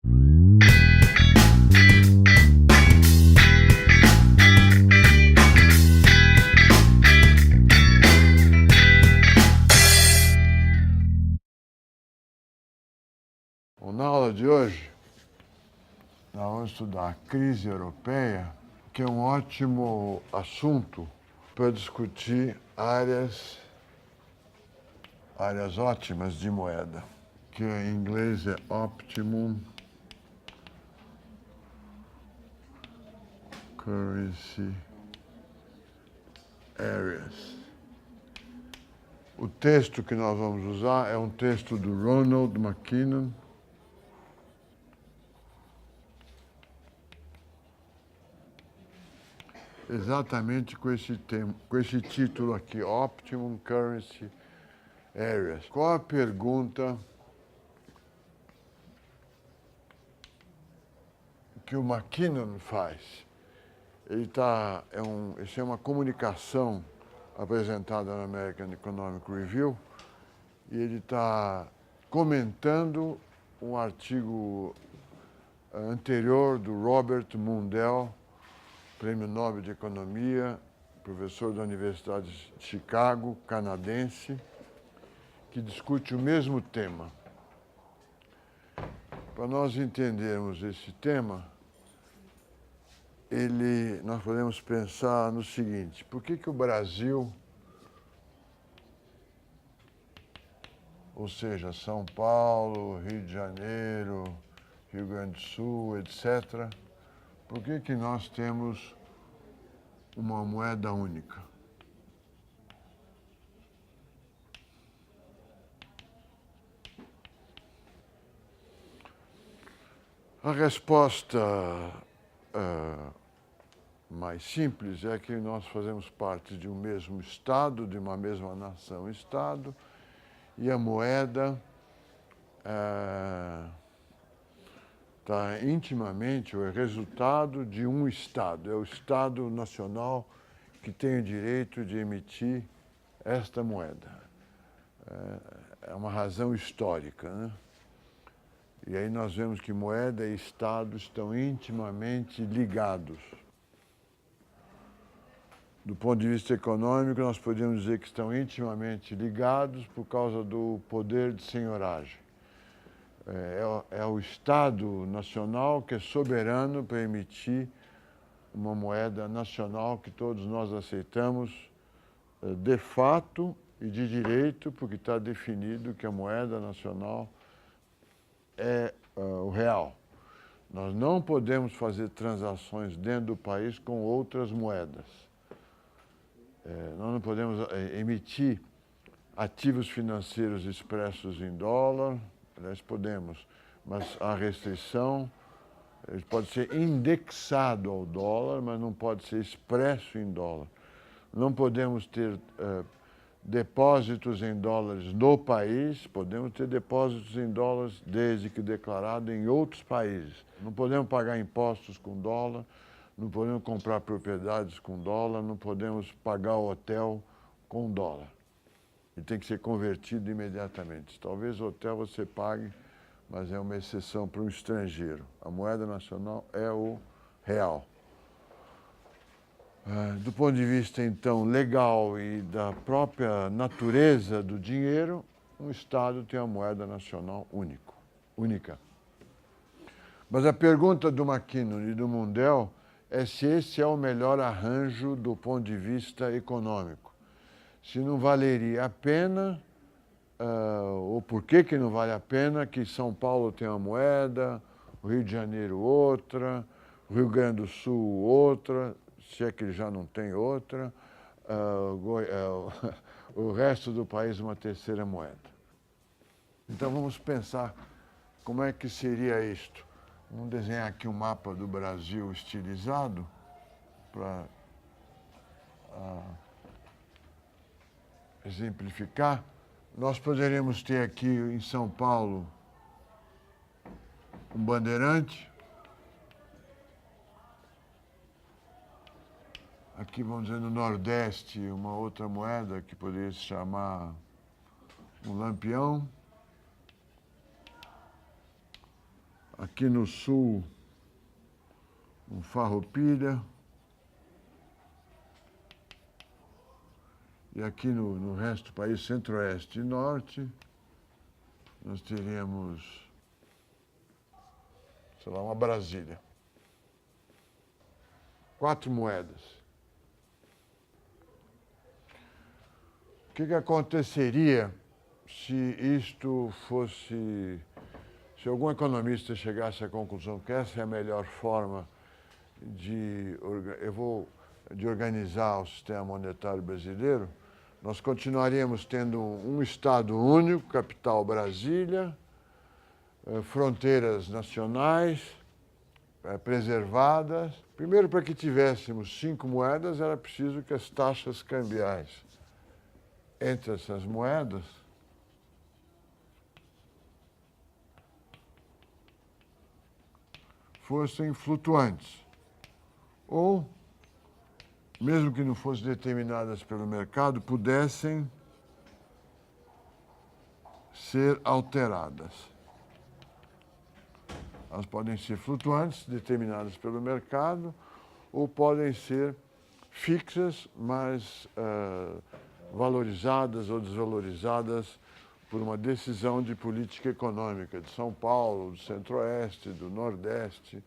Bom, na aula de hoje, nós vamos estudar a crise europeia, que é um ótimo assunto para discutir áreas ótimas de moeda, que em inglês é Optimum Currency Areas. O texto que nós vamos usar é um texto do Ronald McKinnon, exatamente com esse título aqui, Optimum Currency Areas. Qual a pergunta que o McKinnon faz? Isso é uma comunicação apresentada na American Economic Review e ele está comentando um artigo anterior do Robert Mundell, Prêmio Nobel de Economia, professor da Universidade de Chicago, canadense, que discute o mesmo tema. Para nós entendermos esse tema, nós podemos pensar no seguinte: por que o Brasil, ou seja, São Paulo, Rio de Janeiro, Rio Grande do Sul, etc., por que nós temos uma moeda única? A resposta mais simples é que nós fazemos parte de um mesmo Estado, de uma mesma nação-Estado, e a moeda está intimamente, ou é resultado de um Estado. É o Estado nacional que tem o direito de emitir esta moeda. É uma razão histórica, né? E aí nós vemos que moeda e Estado estão intimamente ligados. Do ponto de vista econômico, nós podemos dizer que estão intimamente ligados por causa do poder de senhoragem. É o Estado nacional que é soberano para emitir uma moeda nacional que todos nós aceitamos de fato e de direito, porque está definido que a moeda nacional é o real. Nós não podemos fazer transações dentro do país com outras moedas. Nós não podemos emitir ativos financeiros expressos em dólar, aliás, podemos, mas a restrição, ele pode ser indexado ao dólar, mas não pode ser expresso em dólar. Não podemos ter depósitos em dólares no país, podemos ter depósitos em dólares desde que declarado em outros países. Não podemos pagar impostos com dólar, não podemos comprar propriedades com dólar, não podemos pagar hotel com dólar. E tem que ser convertido imediatamente. Talvez o hotel você pague, mas é uma exceção para um estrangeiro. A moeda nacional é o real. Do ponto de vista, então, legal e da própria natureza do dinheiro, um Estado tem uma moeda nacional única. Mas a pergunta do McKinnon e do Mundell é se esse é o melhor arranjo do ponto de vista econômico. Se não valeria a pena, ou por que não vale a pena, que São Paulo tem uma moeda, o Rio de Janeiro outra, o Rio Grande do Sul outra, se é que ele já não tem outra, o resto do país uma terceira moeda. Então vamos pensar como é que seria isto. Vamos desenhar aqui um mapa do Brasil estilizado para exemplificar. Nós poderíamos ter aqui em São Paulo um bandeirante. Aqui, vamos dizer, no Nordeste, uma outra moeda que poderia se chamar um lampião. Aqui no sul, um Farroupilha. E aqui no resto do país, centro-oeste e norte, nós teríamos, sei lá, uma Brasília. 4 moedas. O que aconteceria se isto fosse... Se algum economista chegasse à conclusão que essa é a melhor forma de organizar o sistema monetário brasileiro, nós continuaríamos tendo um Estado único, capital Brasília, fronteiras nacionais preservadas. Primeiro, para que tivéssemos 5 moedas, era preciso que as taxas cambiais entre essas moedas fossem flutuantes, ou, mesmo que não fossem determinadas pelo mercado, pudessem ser alteradas. Elas podem ser flutuantes, determinadas pelo mercado, ou podem ser fixas, mas valorizadas ou desvalorizadas por uma decisão de política econômica de São Paulo, do Centro-Oeste, do Nordeste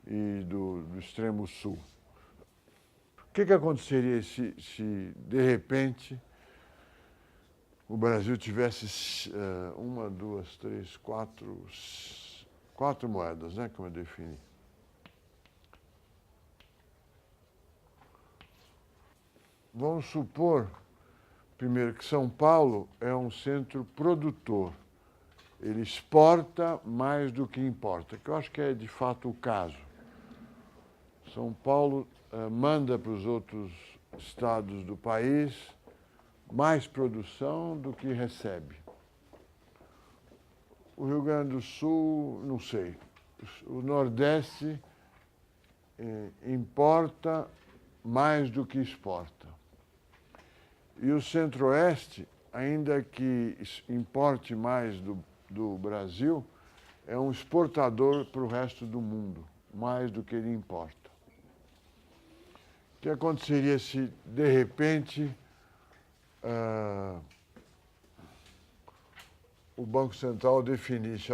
e do Extremo Sul. O que aconteceria se de repente, o Brasil tivesse 1, 2, 3, 4 moedas, né, como eu defini? Vamos supor, primeiro, que São Paulo é um centro produtor. Ele exporta mais do que importa, que eu acho que é de fato o caso. São Paulo manda para os outros estados do país mais produção do que recebe. O Rio Grande do Sul, não sei. O Nordeste importa mais do que exporta. E o Centro-Oeste, ainda que importe mais do Brasil, é um exportador para o resto do mundo, mais do que ele importa. O que aconteceria se, de repente, o Banco Central definisse,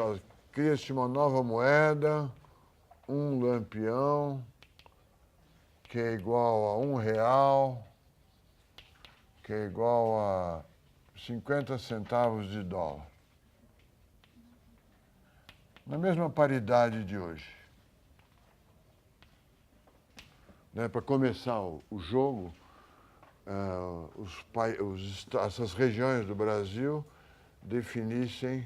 cria-se uma nova moeda, um lampião, que é igual a R$1, que é igual a 50 centavos de dólar. Na mesma paridade de hoje. Né, para começar o jogo, essas regiões do Brasil definissem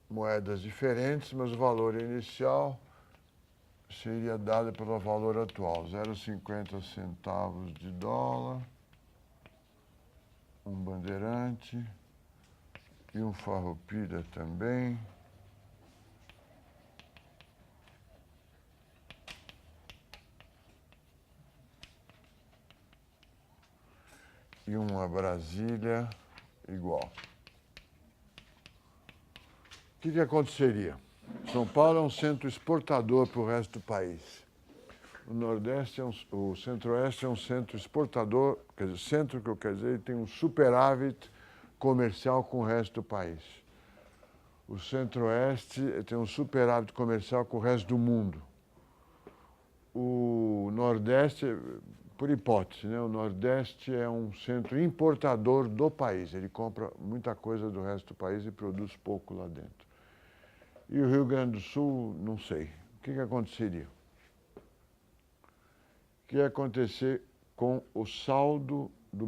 moedas diferentes, mas o valor inicial seria dado pelo valor atual, 0,50 centavos de dólar, um bandeirante e um farroupilha também. E uma Brasília igual. O que aconteceria? São Paulo é um centro exportador para o resto do país. O Nordeste, o Centro-Oeste é um centro exportador, quer dizer, centro que eu quero dizer, ele tem um superávit comercial com o resto do país. O Centro-Oeste tem um superávit comercial com o resto do mundo. O Nordeste, por hipótese, né? O Nordeste é um centro importador do país. Ele compra muita coisa do resto do país e produz pouco lá dentro. E o Rio Grande do Sul, não sei. O que aconteceria? O que ia acontecer com o saldo do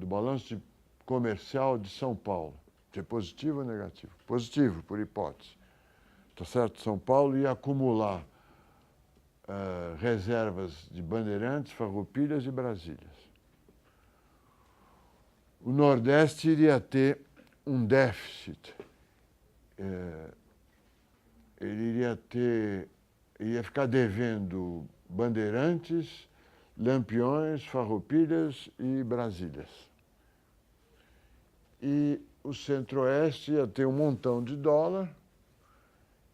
balanço comercial de São Paulo? Se é positivo ou negativo? Positivo, por hipótese. Tá certo? São Paulo ia acumular reservas de bandeirantes, farroupilhas e Brasílias. O Nordeste iria ter um déficit. Ele ia ficar devendo bandeirantes, lampiões, farroupilhas e Brasílias. E o Centro-Oeste ia ter um montão de dólar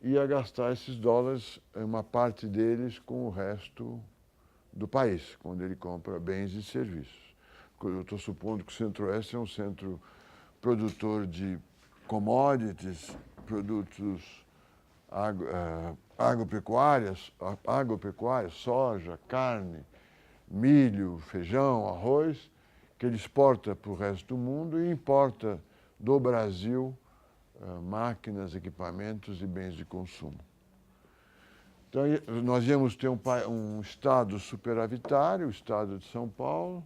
ia gastar esses dólares, uma parte deles, com o resto do país, quando ele compra bens e serviços. Eu estou supondo que o Centro-Oeste é um centro produtor de commodities, produtos agropecuários, soja, carne, milho, feijão, arroz, que ele exporta para o resto do mundo e importa do Brasil máquinas, equipamentos e bens de consumo. Então, nós íamos ter um estado superavitário, o estado de São Paulo,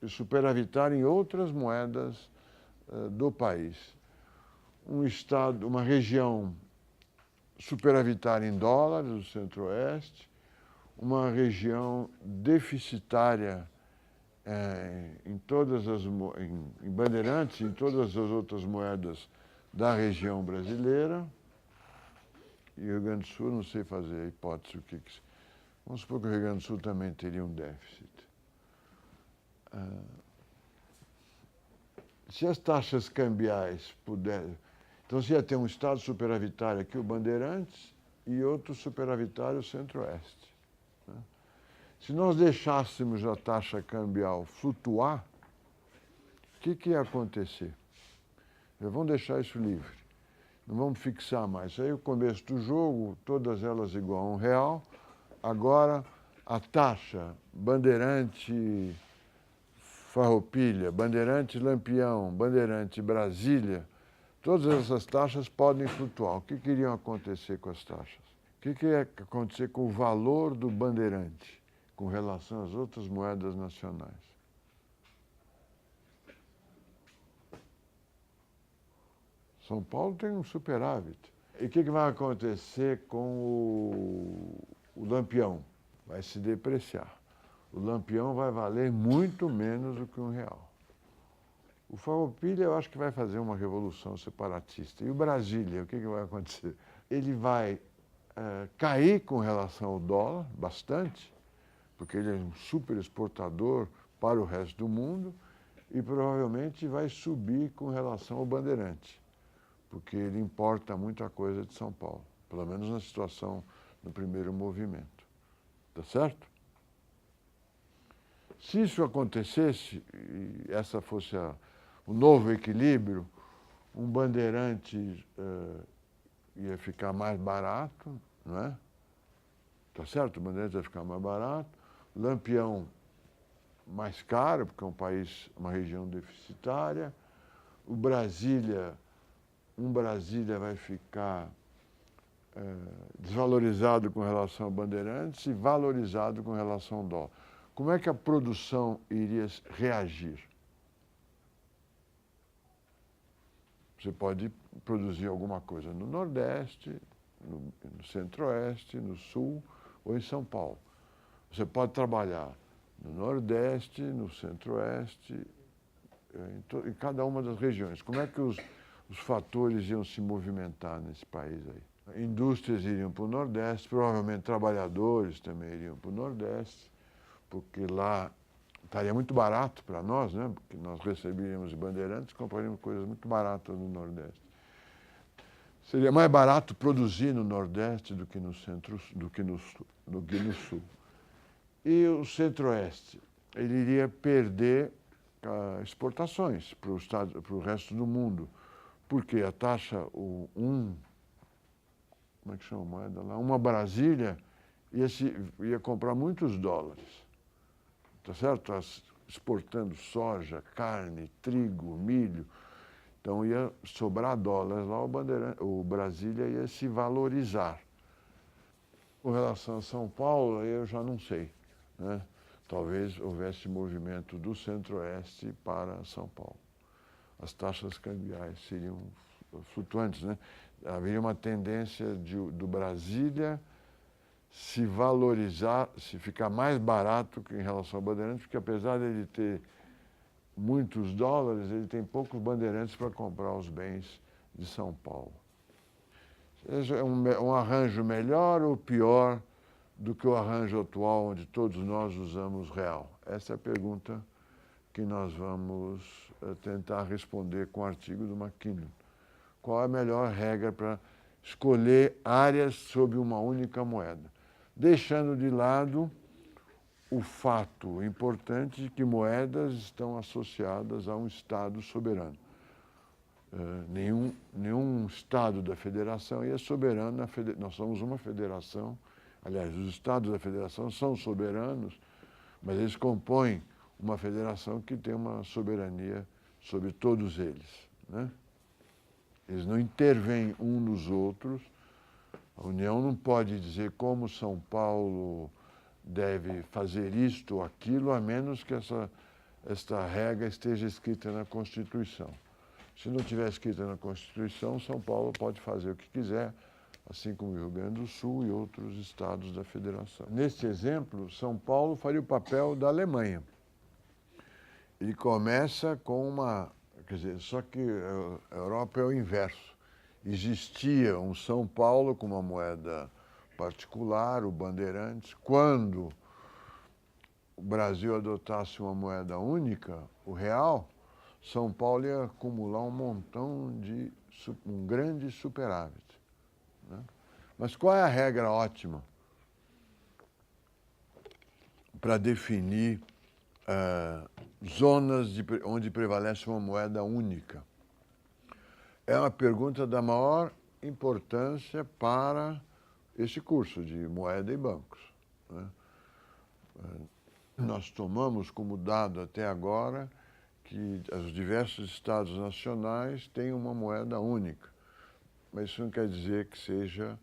e superavitário em outras moedas do país. Um estado, uma região superavitária em dólares, o Centro-Oeste, uma região deficitária em todas em Bandeirantes, em todas as outras moedas da região brasileira. E o Rio Grande do Sul, não sei fazer a hipótese o que... Vamos supor que o Rio Grande do Sul também teria um déficit. Se as taxas cambiais puderem... Então, você ia ter um estado superavitário aqui, o Bandeirantes, e outro superavitário, o Centro-Oeste. Né? Se nós deixássemos a taxa cambial flutuar, o que ia acontecer? Vamos deixar isso livre. Não vamos fixar mais. Aí, o começo do jogo, todas elas igual a R$1. Agora, a taxa Bandeirante Farroupilha, Bandeirante Lampião, Bandeirante Brasília, todas essas taxas podem flutuar. O que iriam acontecer com as taxas? O que ia acontecer com o valor do Bandeirante com relação às outras moedas nacionais? São Paulo tem um superávit. E o que vai acontecer com o Lampião? Vai se depreciar. O Lampião vai valer muito menos do que R$1. O Farroupilha, eu acho que vai fazer uma revolução separatista. E o Brasília, o que vai acontecer? Ele vai cair com relação ao dólar, bastante, porque ele é um super exportador para o resto do mundo, e provavelmente vai subir com relação ao Bandeirante, porque ele importa muita coisa de São Paulo, pelo menos na situação do primeiro movimento. Tá certo? Se isso acontecesse, e essa fosse o novo equilíbrio, um Bandeirante ia ficar mais barato, não é? Tá certo? O Bandeirante ia ficar mais barato, Lampião mais caro, porque é um país, uma região deficitária, o Brasília vai ficar desvalorizado com relação ao Bandeirantes e valorizado com relação ao dólar. Como é que a produção iria reagir? Você pode produzir alguma coisa no Nordeste, no Centro-Oeste, no Sul ou em São Paulo. Você pode trabalhar no Nordeste, no Centro-Oeste, em cada uma das regiões. Como é que os fatores iam se movimentar nesse país aí? Indústrias iriam para o Nordeste, provavelmente trabalhadores também iriam para o Nordeste, porque lá estaria muito barato para nós, né? Porque nós receberíamos de Bandeirantes e compraríamos coisas muito baratas no Nordeste. Seria mais barato produzir no Nordeste do que no Centro, do que no Sul. E o Centro-Oeste, ele iria perder exportações para o resto do mundo, porque a taxa, como é que chama a moeda lá? Uma Brasília ia comprar muitos dólares, tá certo? Exportando soja, carne, trigo, milho. Então ia sobrar dólares lá, o Brasília ia se valorizar. Com relação a São Paulo, eu já não sei, né? Talvez houvesse movimento do Centro-Oeste para São Paulo. As taxas cambiais seriam flutuantes, né? Haveria uma tendência do Brasília se valorizar, se ficar mais barato que em relação ao Bandeirantes, porque apesar de ele ter muitos dólares, ele tem poucos bandeirantes para comprar os bens de São Paulo. É um arranjo melhor ou pior do que o arranjo atual, onde todos nós usamos real? Essa é a pergunta que nós vamos tentar responder com o artigo do McKinnon. Qual é a melhor regra para escolher áreas sob uma única moeda, deixando de lado o fato importante de que moedas estão associadas a um Estado soberano. Nenhum Estado da Federação é soberano, nós somos uma federação, aliás, os Estados da Federação são soberanos, mas eles compõem uma federação que tem uma soberania sobre todos eles, né? Eles não intervêm um nos outros. A União não pode dizer como São Paulo deve fazer isto ou aquilo, a menos que esta regra esteja escrita na Constituição. Se não estiver escrita na Constituição, São Paulo pode fazer o que quiser, assim como o Rio Grande do Sul e outros estados da Federação. Neste exemplo, São Paulo faria o papel da Alemanha. Ele começa com uma... Quer dizer, só que a Europa é o inverso. Existia um São Paulo com uma moeda particular, o Bandeirantes. Quando o Brasil adotasse uma moeda única, o real, São Paulo ia acumular um grande superávit, né? Mas qual é a regra ótima para definir zonas onde prevalece uma moeda única? É uma pergunta da maior importância para esse curso de moeda e bancos, né? Nós tomamos como dado até agora que os diversos estados nacionais têm uma moeda única, mas isso não quer dizer que seja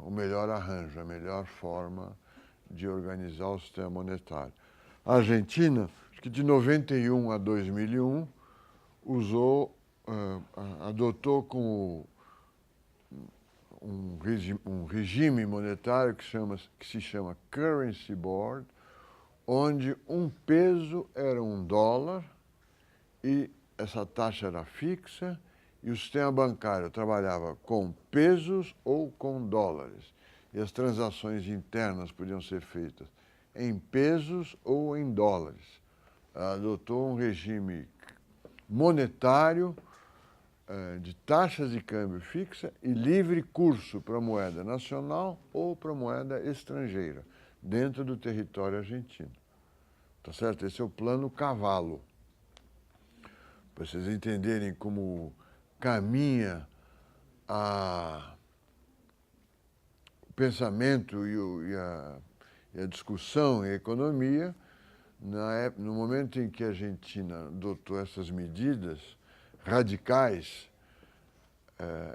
o melhor arranjo, a melhor forma de organizar o sistema monetário. A Argentina, acho que de 91 a 2001, adotou como um regime monetário que se chama Currency Board, onde um peso era $1 e essa taxa era fixa e o sistema bancário trabalhava com pesos ou com dólares. E as transações internas podiam ser feitas em pesos ou em dólares. Ela adotou um regime monetário de taxas de câmbio fixa e livre curso para moeda nacional ou para moeda estrangeira, dentro do território argentino. Tá certo? Esse é o plano Cavalo. Para vocês entenderem como caminha o pensamento e a discussão em economia, no momento em que a Argentina adotou essas medidas radicais,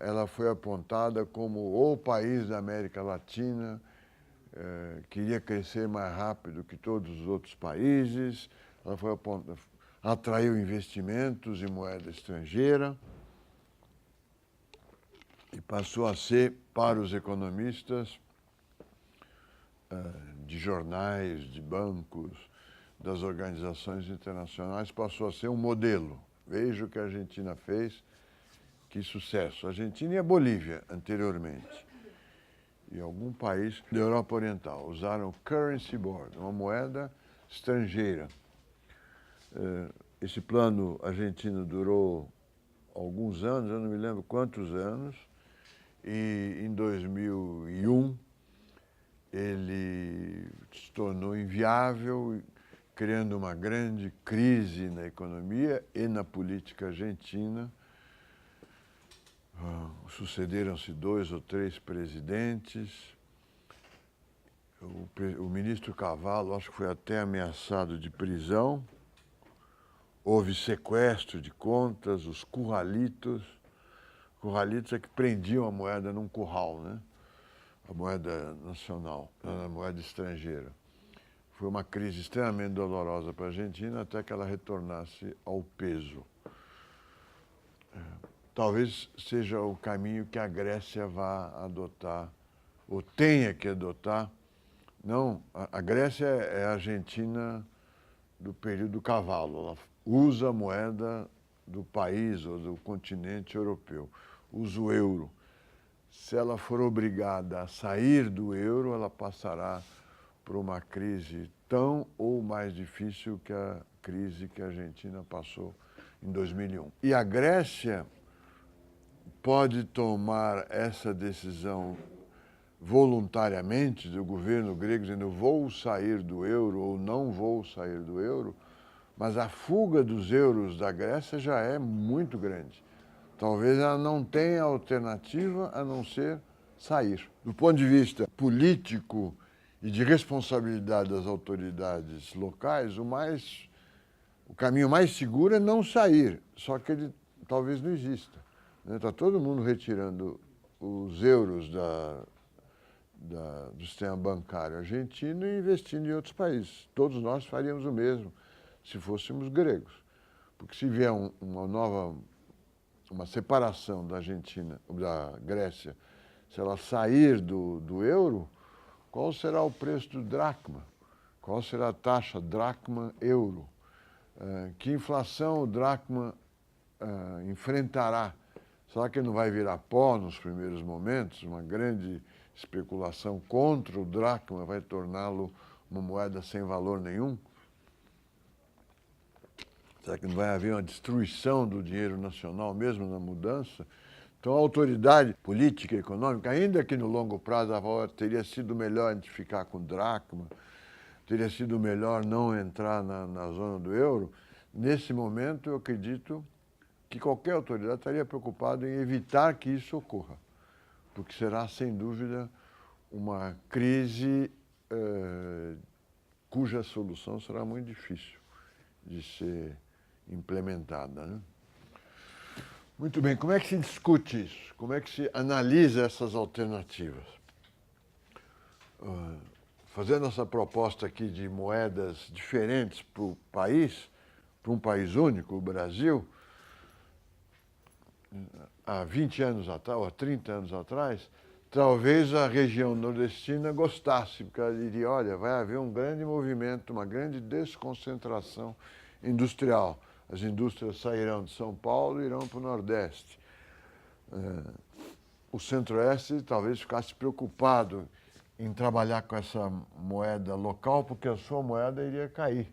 ela foi apontada como o país da América Latina, queria crescer mais rápido que todos os outros países, ela foi apontada, atraiu investimentos em moeda estrangeira e passou a ser, para os economistas de jornais, de bancos, das organizações internacionais, passou a ser um modelo. Veja o que a Argentina fez, que sucesso. A Argentina e a Bolívia, anteriormente, e algum país da Europa Oriental, usaram o Currency Board, uma moeda estrangeira. Esse plano argentino durou alguns anos, eu não me lembro quantos anos, e em 2001 ele se tornou inviável, criando uma grande crise na economia e na política argentina. Sucederam-se 2 ou 3 presidentes. O ministro Cavalo, acho que foi até ameaçado de prisão. Houve sequestro de contas, os curralitos. Curralitos é que prendiam a moeda num curral, né? A moeda nacional, a moeda estrangeira. Foi uma crise extremamente dolorosa para a Argentina até que ela retornasse ao peso. Talvez seja o caminho que a Grécia vá adotar, ou tenha que adotar. Não, a Grécia é a Argentina do período Cavalo. Ela usa a moeda do país ou do continente europeu, usa o euro. Se ela for obrigada a sair do euro, ela passará por uma crise tão ou mais difícil que a crise que a Argentina passou em 2001. E a Grécia pode tomar essa decisão voluntariamente do governo grego, dizendo vou sair do euro ou não vou sair do euro, mas a fuga dos euros da Grécia já é muito grande. Talvez ela não tenha alternativa a não ser sair. Do ponto de vista político e de responsabilidade das autoridades locais, o caminho mais seguro é não sair, só que ele talvez não exista. Está todo mundo retirando os euros do sistema bancário argentino e investindo em outros países. Todos nós faríamos o mesmo se fôssemos gregos. Porque se vier uma separação da Argentina, da Grécia, se ela sair do euro, qual será o preço do dracma? Qual será a taxa dracma-euro? Que inflação o dracma enfrentará? Será que ele não vai virar pó nos primeiros momentos? Uma grande especulação contra o dracma vai torná-lo uma moeda sem valor nenhum? Será que não vai haver uma destruição do dinheiro nacional mesmo na mudança? Então, a autoridade política e econômica, ainda que no longo prazo teria sido melhor a gente ficar com dracma, teria sido melhor não entrar na zona do euro, nesse momento eu acredito que qualquer autoridade estaria preocupada em evitar que isso ocorra, porque será, sem dúvida, uma crise cuja solução será muito difícil de ser implementada, né? Muito bem, como é que se discute isso? Como é que se analisa essas alternativas? Fazendo essa proposta aqui de moedas diferentes para o país, para um país único, o Brasil, há 20 anos atrás, ou há 30 anos atrás, talvez a região nordestina gostasse, porque ela diria, olha, vai haver um grande movimento, uma grande desconcentração industrial. As indústrias sairão de São Paulo e irão para o Nordeste. O Centro-Oeste talvez ficasse preocupado em trabalhar com essa moeda local, porque a sua moeda iria cair.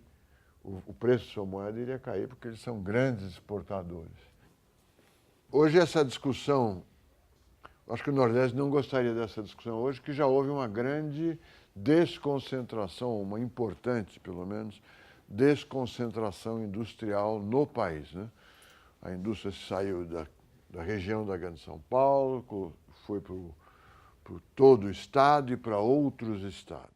O preço da sua moeda iria cair, porque eles são grandes exportadores. Hoje essa discussão, acho que o Nordeste não gostaria dessa discussão hoje, que já houve uma grande desconcentração, uma importante, pelo menos, desconcentração industrial no país, né? A indústria saiu da região da Grande São Paulo, foi para todo o estado e para outros estados.